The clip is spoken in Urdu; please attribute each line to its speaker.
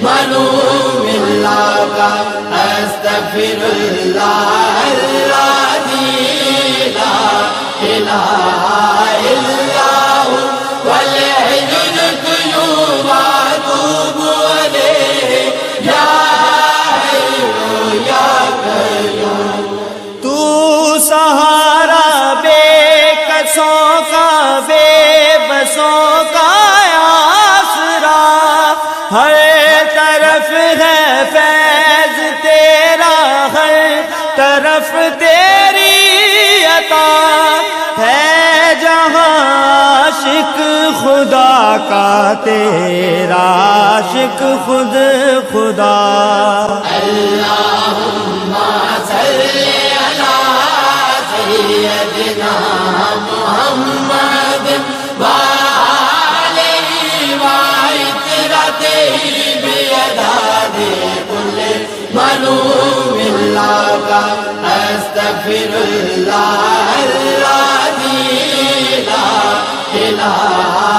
Speaker 1: منو اللہ کا استغفر اللہ اللہ لا الہ الا ہو والحی القیوم اتوب الیہ یا حی یا قیوم
Speaker 2: تو سہارا بے کسوں کا بے بسوں کا آسرا ہر طرف ہے فیض تیرا ہر طرف تیری عطا ہے جہاں عاشق خدا کا تیرا عاشق خود خدا
Speaker 1: اللہم صلی علی سیدنا محمد وآلہ وعطرتہ بعدد کل منو اللہ کا استغفر اللہ اللہ لا الہ